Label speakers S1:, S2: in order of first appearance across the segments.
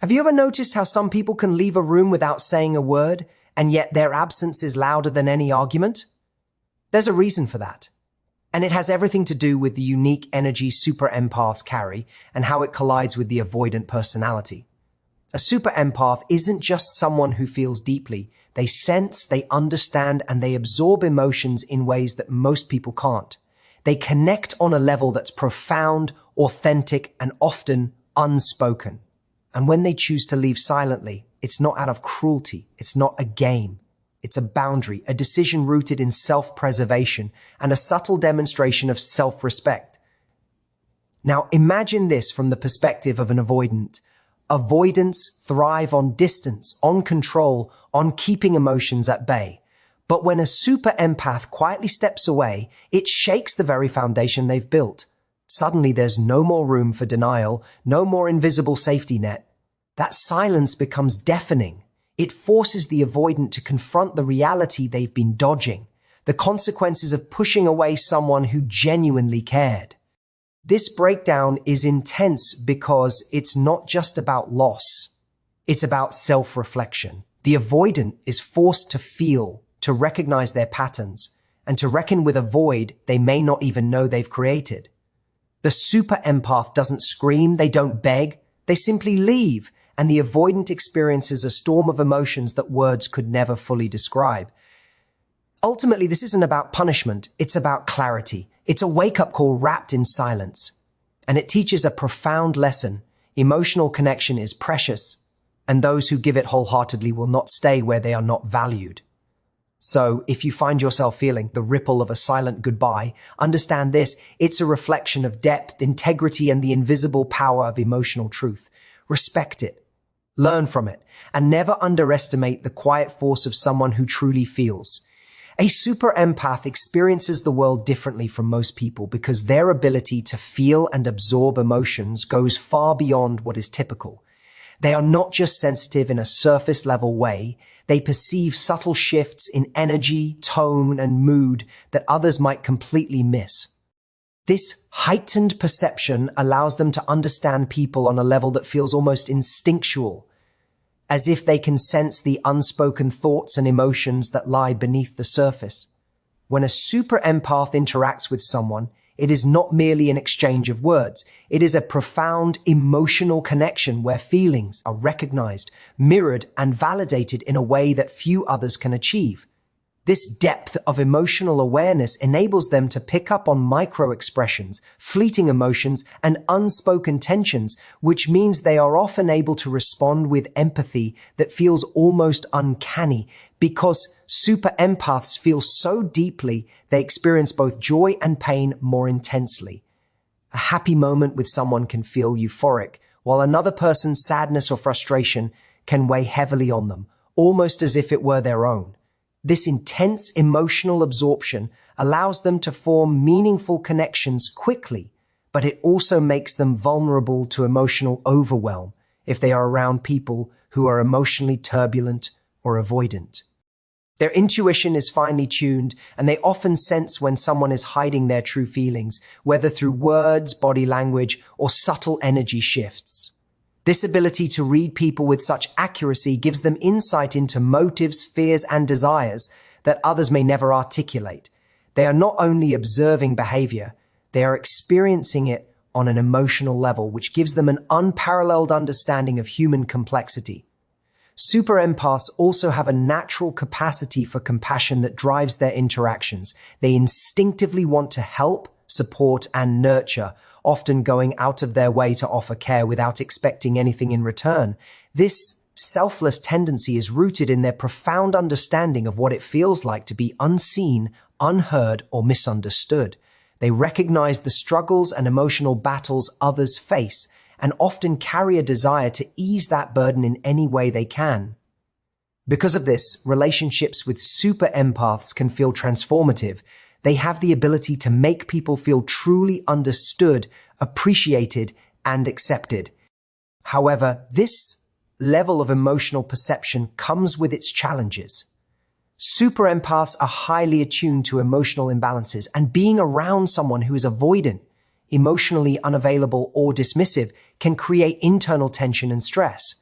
S1: Have you ever noticed how some people can leave a room without saying a word, and yet their absence is louder than any argument? There's a reason for that. And it has everything to do with the unique energy super empaths carry and how it collides with the avoidant personality. A super empath isn't just someone who feels deeply. They sense, they understand, and they absorb emotions in ways that most people can't. They connect on a level that's profound, authentic, and often unspoken. And when they choose to leave silently, it's not out of cruelty. It's not a game. It's a boundary, a decision rooted in self-preservation and a subtle demonstration of self-respect. Now imagine this from the perspective of an avoidant. Avoidants thrive on distance, on control, on keeping emotions at bay. But when a super empath quietly steps away, it shakes the very foundation they've built. Suddenly there's no more room for denial, no more invisible safety net. That silence becomes deafening. It forces the avoidant to confront the reality they've been dodging, the consequences of pushing away someone who genuinely cared. This breakdown is intense because it's not just about loss. It's about self-reflection. The avoidant is forced to feel, to recognize their patterns, and to reckon with a void they may not even know they've created. The super empath doesn't scream, they don't beg, they simply leave, and the avoidant experiences a storm of emotions that words could never fully describe. Ultimately, this isn't about punishment, it's about clarity. It's a wake-up call wrapped in silence. And it teaches a profound lesson. Emotional connection is precious, and those who give it wholeheartedly will not stay where they are not valued. So, if you find yourself feeling the ripple of a silent goodbye, understand this, it's a reflection of depth, integrity, and the invisible power of emotional truth. Respect it. Learn from it, and never underestimate the quiet force of someone who truly feels. A super empath experiences the world differently from most people because their ability to feel and absorb emotions goes far beyond what is typical. They are not just sensitive in a surface level way, they perceive subtle shifts in energy, tone, and mood that others might completely miss. This heightened perception allows them to understand people on a level that feels almost instinctual, as if they can sense the unspoken thoughts and emotions that lie beneath the surface. When a super empath interacts with someone, it is not merely an exchange of words. It is a profound emotional connection where feelings are recognized, mirrored, and validated in a way that few others can achieve. This depth of emotional awareness enables them to pick up on micro-expressions, fleeting emotions, and unspoken tensions, which means they are often able to respond with empathy that feels almost uncanny because super empaths feel so deeply they experience both joy and pain more intensely. A happy moment with someone can feel euphoric, while another person's sadness or frustration can weigh heavily on them, almost as if it were their own. This intense emotional absorption allows them to form meaningful connections quickly, but it also makes them vulnerable to emotional overwhelm if they are around people who are emotionally turbulent or avoidant. Their intuition is finely tuned, and they often sense when someone is hiding their true feelings, whether through words, body language, or subtle energy shifts. This ability to read people with such accuracy gives them insight into motives, fears, and desires that others may never articulate. They are not only observing behavior, they are experiencing it on an emotional level, which gives them an unparalleled understanding of human complexity. Super empaths also have a natural capacity for compassion that drives their interactions. They instinctively want to help, support, and nurture, often going out of their way to offer care without expecting anything in return. This selfless tendency is rooted in their profound understanding of what it feels like to be unseen, unheard, or misunderstood. They recognize the struggles and emotional battles others face and often carry a desire to ease that burden in any way they can. Because of this, relationships with super empaths can feel transformative. They have the ability to make people feel truly understood, appreciated, and accepted. However, this level of emotional perception comes with its challenges. Super empaths are highly attuned to emotional imbalances, and being around someone who is avoidant, emotionally unavailable, or dismissive can create internal tension and stress.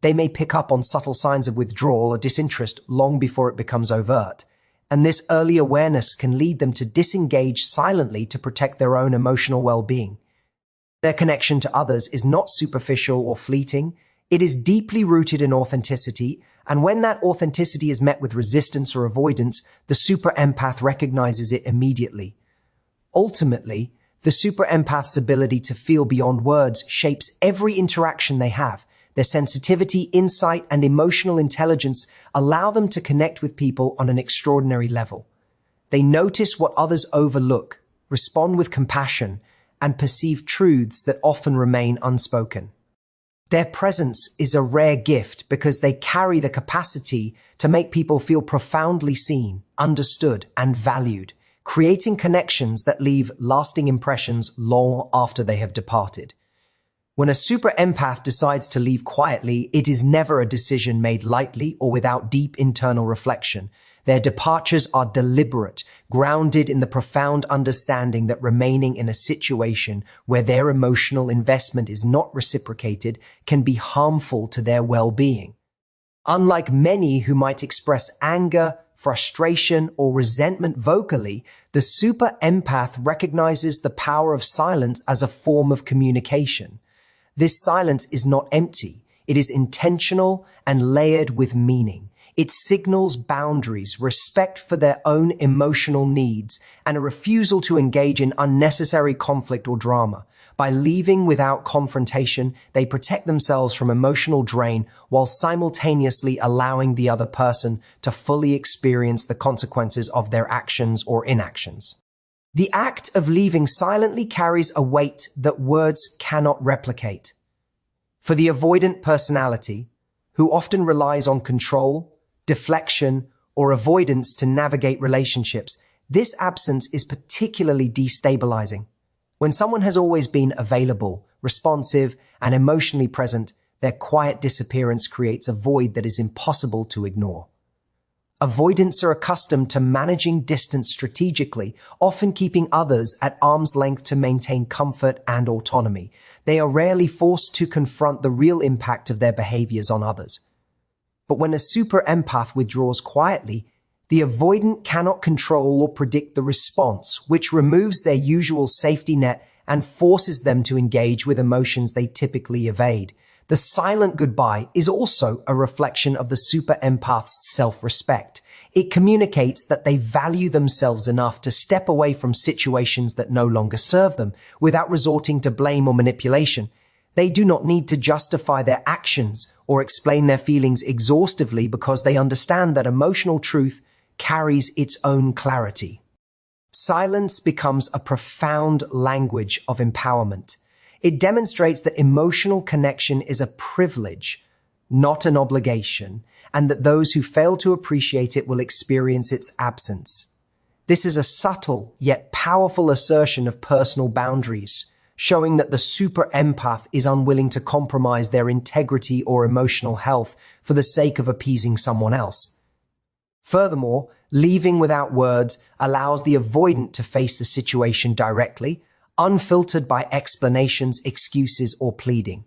S1: they may pick up on subtle signs of withdrawal or disinterest long before it becomes overt. And this early awareness can lead them to disengage silently to protect their own emotional well-being. Their connection to others is not superficial or fleeting. It is deeply rooted in authenticity, and when that authenticity is met with resistance or avoidance, the super empath recognizes it immediately. Ultimately, the super empath's ability to feel beyond words shapes every interaction they have. Their sensitivity, insight, and emotional intelligence allow them to connect with people on an extraordinary level. They notice what others overlook, respond with compassion, and perceive truths that often remain unspoken. Their presence is a rare gift because they carry the capacity to make people feel profoundly seen, understood, and valued, creating connections that leave lasting impressions long after they have departed. When a super empath decides to leave quietly, it is never a decision made lightly or without deep internal reflection. Their departures are deliberate, grounded in the profound understanding that remaining in a situation where their emotional investment is not reciprocated can be harmful to their well-being. Unlike many who might express anger, frustration, or resentment vocally, the super empath recognizes the power of silence as a form of communication. This silence is not empty. It is intentional and layered with meaning. It signals boundaries, respect for their own emotional needs, and a refusal to engage in unnecessary conflict or drama. By leaving without confrontation, they protect themselves from emotional drain while simultaneously allowing the other person to fully experience the consequences of their actions or inactions. The act of leaving silently carries a weight that words cannot replicate. For the avoidant personality, who often relies on control, deflection, or avoidance to navigate relationships, this absence is particularly destabilizing. When someone has always been available, responsive, and emotionally present, their quiet disappearance creates a void that is impossible to ignore. Avoidants are accustomed to managing distance strategically, often keeping others at arm's length to maintain comfort and autonomy. They are rarely forced to confront the real impact of their behaviors on others. But when a super empath withdraws quietly, the avoidant cannot control or predict the response, which removes their usual safety net and forces them to engage with emotions they typically evade. The silent goodbye is also a reflection of the super empath's self-respect. It communicates that they value themselves enough to step away from situations that no longer serve them without resorting to blame or manipulation. They do not need to justify their actions or explain their feelings exhaustively because they understand that emotional truth carries its own clarity. Silence becomes a profound language of empowerment. It demonstrates that emotional connection is a privilege, not an obligation, and that those who fail to appreciate it will experience its absence. This is a subtle yet powerful assertion of personal boundaries, showing that the super empath is unwilling to compromise their integrity or emotional health for the sake of appeasing someone else. Furthermore, leaving without words allows the avoidant to face the situation directly, unfiltered by explanations, excuses, or pleading.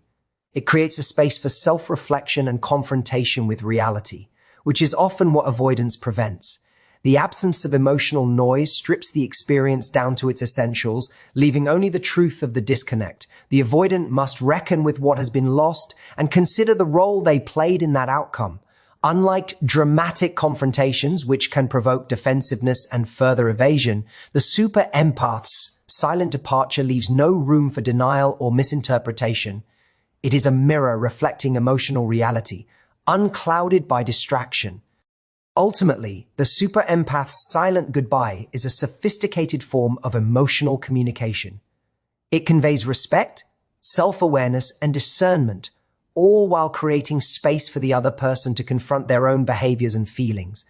S1: It creates a space for self-reflection and confrontation with reality, which is often what avoidance prevents. The absence of emotional noise strips the experience down to its essentials, leaving only the truth of the disconnect. The avoidant must reckon with what has been lost and consider the role they played in that outcome. Unlike dramatic confrontations, which can provoke defensiveness and further evasion, the super empath's silent departure leaves no room for denial or misinterpretation. It is a mirror reflecting emotional reality, unclouded by distraction. Ultimately, the super empath's silent goodbye is a sophisticated form of emotional communication. It conveys respect, self-awareness, and discernment, all while creating space for the other person to confront their own behaviors and feelings.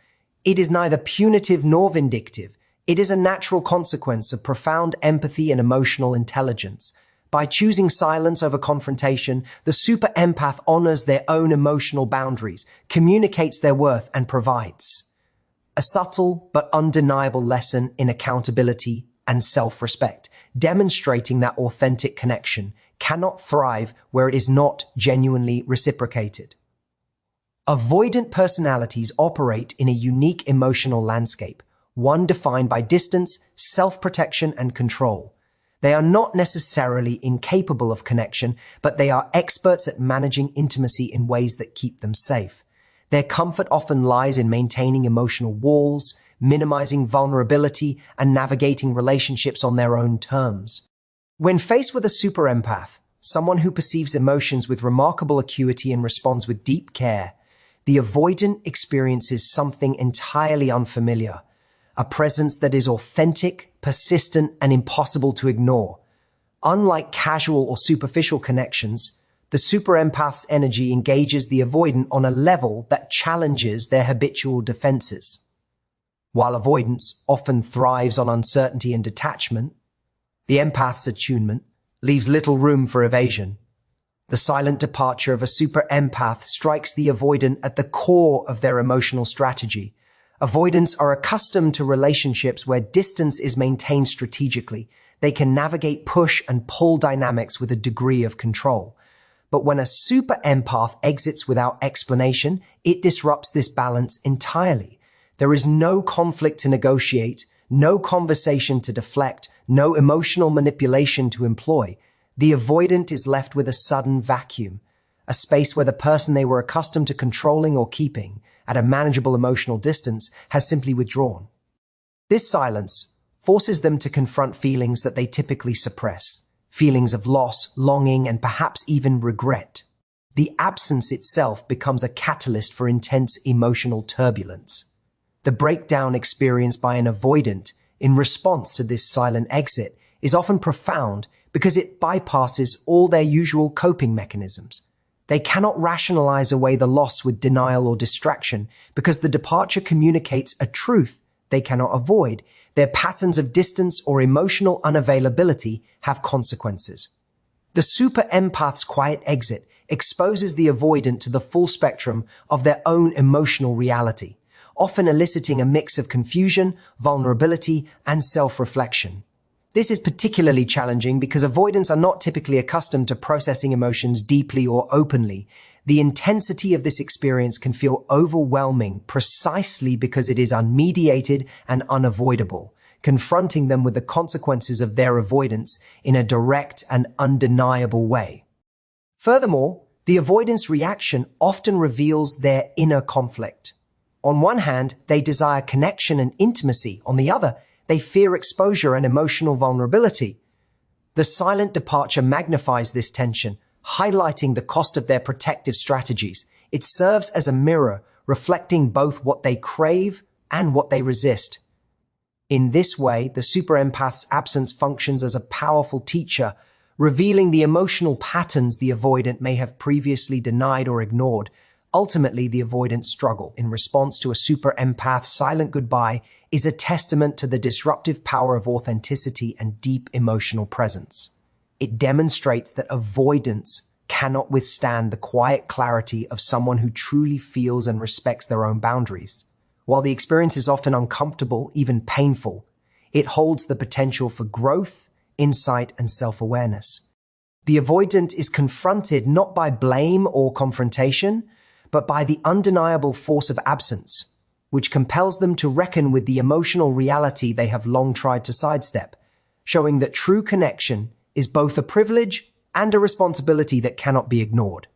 S1: It is neither punitive nor vindictive. It is a natural consequence of profound empathy and emotional intelligence. By choosing silence over confrontation, the super empath honors their own emotional boundaries, communicates their worth, and provides a subtle but undeniable lesson in accountability and self-respect, demonstrating that authentic connection cannot thrive where it is not genuinely reciprocated. Avoidant personalities operate in a unique emotional landscape, one defined by distance, self-protection, and control. They are not necessarily incapable of connection, but they are experts at managing intimacy in ways that keep them safe. Their comfort often lies in maintaining emotional walls, minimizing vulnerability, and navigating relationships on their own terms. When faced with a super empath, someone who perceives emotions with remarkable acuity and responds with deep care, the avoidant experiences something entirely unfamiliar, a presence that is authentic, persistent, and impossible to ignore. Unlike casual or superficial connections, the super empath's energy engages the avoidant on a level that challenges their habitual defenses. While avoidance often thrives on uncertainty and detachment, the empath's attunement leaves little room for evasion. The silent departure of a super empath strikes the avoidant at the core of their emotional strategy. Avoidants are accustomed to relationships where distance is maintained strategically. They can navigate push and pull dynamics with a degree of control. But when a super empath exits without explanation, it disrupts this balance entirely. There is no conflict to negotiate, no conversation to deflect, no emotional manipulation to employ. The avoidant is left with a sudden vacuum, a space where the person they were accustomed to controlling or keeping at a manageable emotional distance has simply withdrawn. This silence forces them to confront feelings that they typically suppress, feelings of loss, longing, and perhaps even regret. The absence itself becomes a catalyst for intense emotional turbulence. The breakdown experienced by an avoidant in response to this silent exit is often profound because it bypasses all their usual coping mechanisms. They cannot rationalize away the loss with denial or distraction because the departure communicates a truth they cannot avoid. Their patterns of distance or emotional unavailability have consequences. The super empath's quiet exit exposes the avoidant to the full spectrum of their own emotional reality, often eliciting a mix of confusion, vulnerability, and self-reflection. This is particularly challenging because avoidants are not typically accustomed to processing emotions deeply or openly. The intensity of this experience can feel overwhelming precisely because it is unmediated and unavoidable, confronting them with the consequences of their avoidance in a direct and undeniable way. Furthermore, the avoidance reaction often reveals their inner conflict. On one hand, they desire connection and intimacy. On the other, they fear exposure and emotional vulnerability. The silent departure magnifies this tension, highlighting the cost of their protective strategies. It serves as a mirror, reflecting both what they crave and what they resist. In this way, the super empath's absence functions as a powerful teacher, revealing the emotional patterns the avoidant may have previously denied or ignored. Ultimately, the avoidant struggle in response to a super empath's silent goodbye is a testament to the disruptive power of authenticity and deep emotional presence. It demonstrates that avoidance cannot withstand the quiet clarity of someone who truly feels and respects their own boundaries. While the experience is often uncomfortable, even painful, it holds the potential for growth, insight, and self-awareness. The avoidant is confronted not by blame or confrontation, but by the undeniable force of absence, which compels them to reckon with the emotional reality they have long tried to sidestep, showing that true connection is both a privilege and a responsibility that cannot be ignored.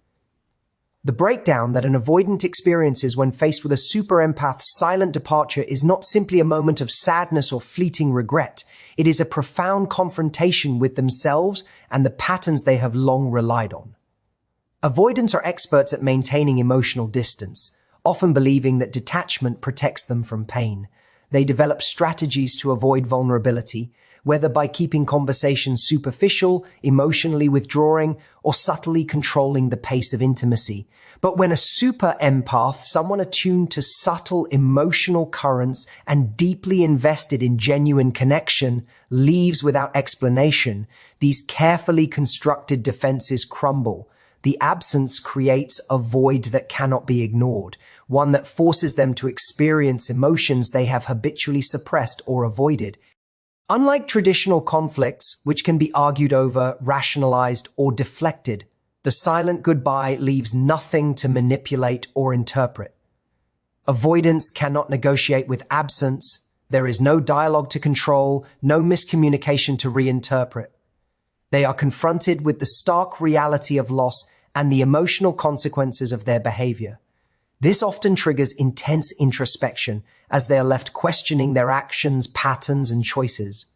S1: The breakdown that an avoidant experiences when faced with a super empath's silent departure is not simply a moment of sadness or fleeting regret. It is a profound confrontation with themselves and the patterns they have long relied on. Avoidants are experts at maintaining emotional distance, often believing that detachment protects them from pain. They develop strategies to avoid vulnerability, whether by keeping conversations superficial, emotionally withdrawing, or subtly controlling the pace of intimacy. But when a super empath, someone attuned to subtle emotional currents and deeply invested in genuine connection, leaves without explanation, these carefully constructed defenses crumble. The absence creates a void that cannot be ignored, one that forces them to experience emotions they have habitually suppressed or avoided. Unlike traditional conflicts, which can be argued over, rationalized, or deflected, The silent goodbye leaves nothing to manipulate or interpret. Avoidance cannot negotiate with absence. There is no dialogue to control, no miscommunication to reinterpret. They are confronted with the stark reality of loss and the emotional consequences of their behavior. This often triggers intense introspection as they are left questioning their actions, patterns, and choices.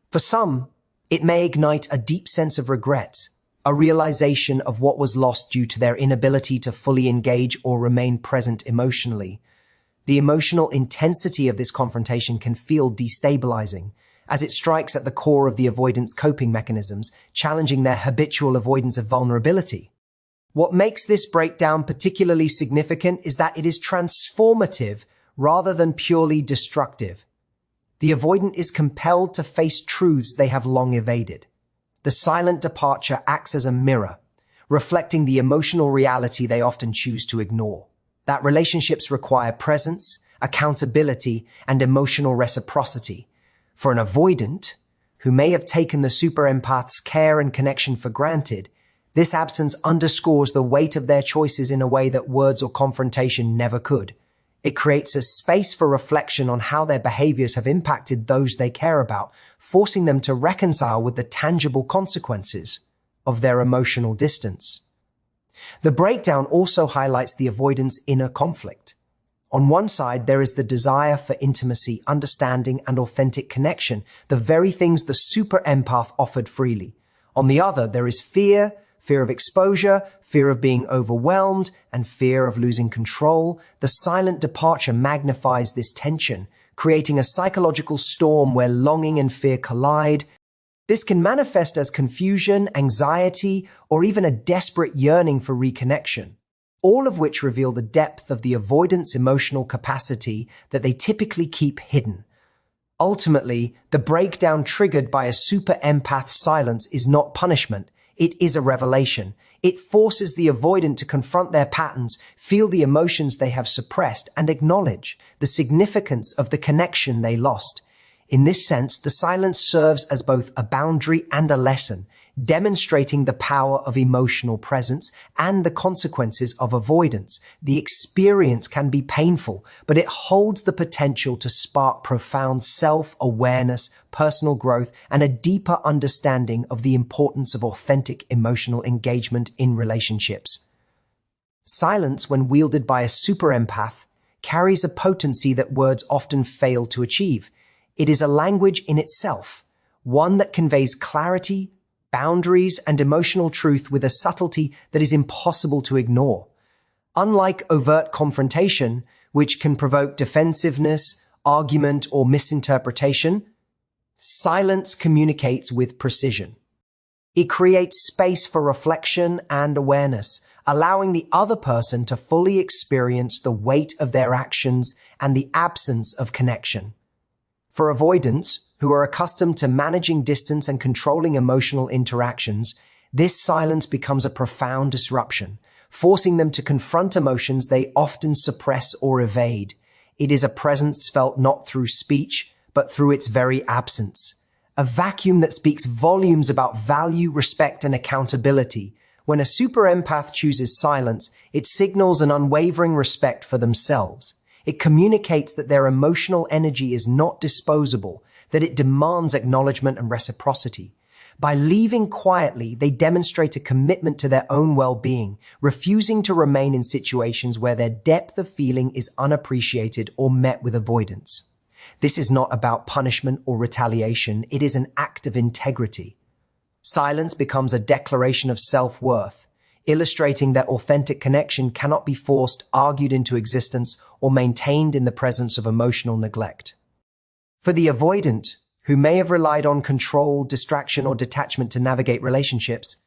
S1: For some, it may ignite a deep sense of regret, a realization of what was lost due to their inability to fully engage or remain present emotionally. The emotional intensity of this confrontation can feel destabilizing, as it strikes at the core of the avoidance coping mechanisms, challenging their habitual avoidance of vulnerability. What makes this breakdown particularly significant is that it is transformative rather than purely destructive. The avoidant is compelled to face truths they have long evaded. The silent departure acts as a mirror, reflecting the emotional reality they often choose to ignore. That relationships require presence, accountability, and emotional reciprocity. For an avoidant, who may have taken the super empath's care and connection for granted, this absence underscores the weight of their choices in a way that words or confrontation never could. It creates a space for reflection on how their behaviors have impacted those they care about, forcing them to reconcile with the tangible consequences of their emotional distance. The breakdown also highlights the avoidant's inner conflict. On one side, there is the desire for intimacy, understanding, and authentic connection, the very things the super empath offered freely. On the other, there is fear of exposure, fear of being overwhelmed, and fear of losing control. The silent departure magnifies this tension, creating a psychological storm where longing and fear collide. This can manifest as confusion, anxiety, or even a desperate yearning for reconnection, all of which reveal the depth of the avoidant's emotional capacity that they typically keep hidden. Ultimately, the breakdown triggered by a super empath's silence is not punishment. It is a revelation. It forces the avoidant to confront their patterns, feel the emotions they have suppressed, and acknowledge the significance of the connection they lost. In this sense, the silence serves as both a boundary and a lesson, demonstrating the power of emotional presence and the consequences of avoidance. The experience can be painful, but it holds the potential to spark profound self-awareness, personal growth, and a deeper understanding of the importance of authentic emotional engagement in relationships. Silence, when wielded by a super empath, carries a potency that words often fail to achieve. It is a language in itself, one that conveys clarity, boundaries, and emotional truth with a subtlety that is impossible to ignore. Unlike overt confrontation, which can provoke defensiveness, argument, or misinterpretation, silence communicates with precision. It creates space for reflection and awareness, allowing the other person to fully experience the weight of their actions and the absence of connection. For avoidants, who are accustomed to managing distance and controlling emotional interactions, this silence becomes a profound disruption, forcing them to confront emotions they often suppress or evade. It is a presence felt not through speech, but through its very absence. A vacuum that speaks volumes about value, respect, and accountability. When a super empath chooses silence, it signals an unwavering respect for themselves. It communicates that their emotional energy is not disposable, that it demands acknowledgement and reciprocity. By leaving quietly, they demonstrate a commitment to their own well-being, refusing to remain in situations where their depth of feeling is unappreciated or met with avoidance. This is not about punishment or retaliation. It is an act of integrity. Silence becomes a declaration of self-worth, illustrating that authentic connection cannot be forced, argued into existence, or maintained in the presence of emotional neglect. For the avoidant, who may have relied on control, distraction, or detachment to navigate relationships,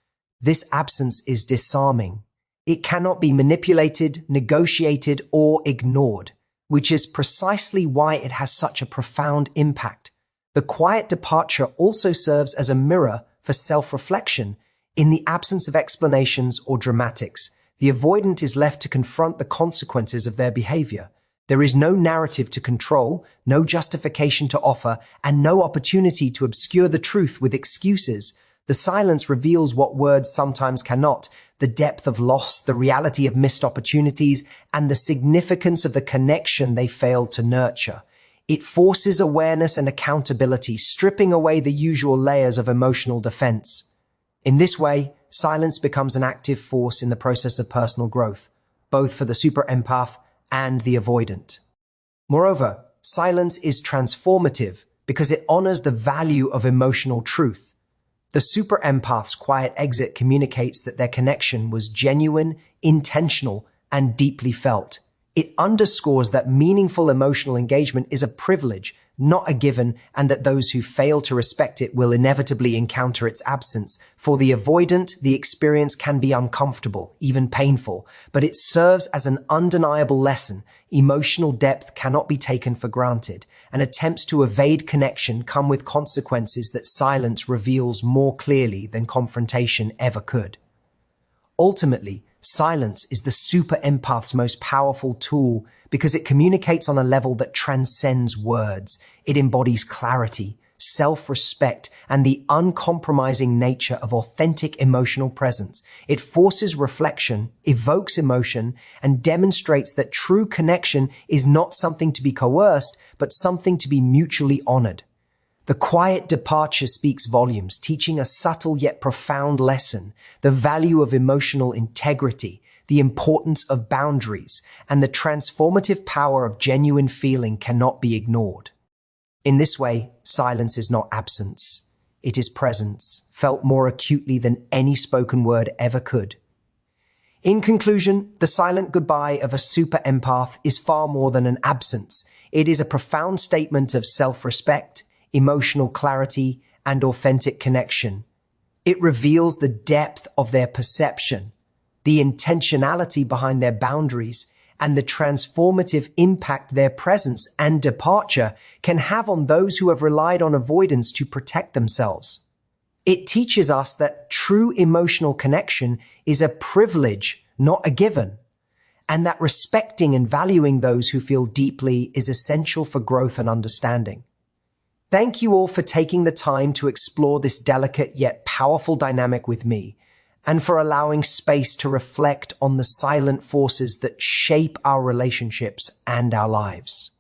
S1: this absence is disarming. It cannot be manipulated, negotiated, or ignored, which is precisely why it has such a profound impact. The quiet departure also serves as a mirror for self-reflection. In the absence of explanations or dramatics, the avoidant is left to confront the consequences of their behavior. There is no narrative to control, no justification to offer, and no opportunity to obscure the truth with excuses. The silence reveals what words sometimes cannot: the depth of loss, the reality of missed opportunities, and the significance of the connection they failed to nurture. It forces awareness and accountability, stripping away the usual layers of emotional defense. In this way, silence becomes an active force in the process of personal growth, both for the super empath and the avoidant. Moreover, silence is transformative because it honors the value of emotional truth. The super empath's quiet exit communicates that their connection was genuine, intentional, and deeply felt. It underscores that meaningful emotional engagement is a privilege, not a given, and that those who fail to respect it will inevitably encounter its absence. For the avoidant, the experience can be uncomfortable, even painful, but it serves as an undeniable lesson. Emotional depth cannot be taken for granted, and attempts to evade connection come with consequences that silence reveals more clearly than confrontation ever could. Ultimately, silence is the super empath's most powerful tool because it communicates on a level that transcends words. It embodies clarity, self-respect, and the uncompromising nature of authentic emotional presence. It forces reflection, evokes emotion, and demonstrates that true connection is not something to be coerced, but something to be mutually honored. The quiet departure speaks volumes, teaching a subtle yet profound lesson: the value of emotional integrity, the importance of boundaries, and the transformative power of genuine feeling cannot be ignored. In this way, silence is not absence. It is presence, felt more acutely than any spoken word ever could. In conclusion, the silent goodbye of a super empath is far more than an absence. It is a profound statement of self-respect, emotional clarity, and authentic connection. It reveals the depth of their perception, the intentionality behind their boundaries, and the transformative impact their presence and departure can have on those who have relied on avoidance to protect themselves. It teaches us that true emotional connection is a privilege, not a given, and that respecting and valuing those who feel deeply is essential for growth and understanding. Thank you all for taking the time to explore this delicate yet powerful dynamic with me, and for allowing space to reflect on the silent forces that shape our relationships and our lives.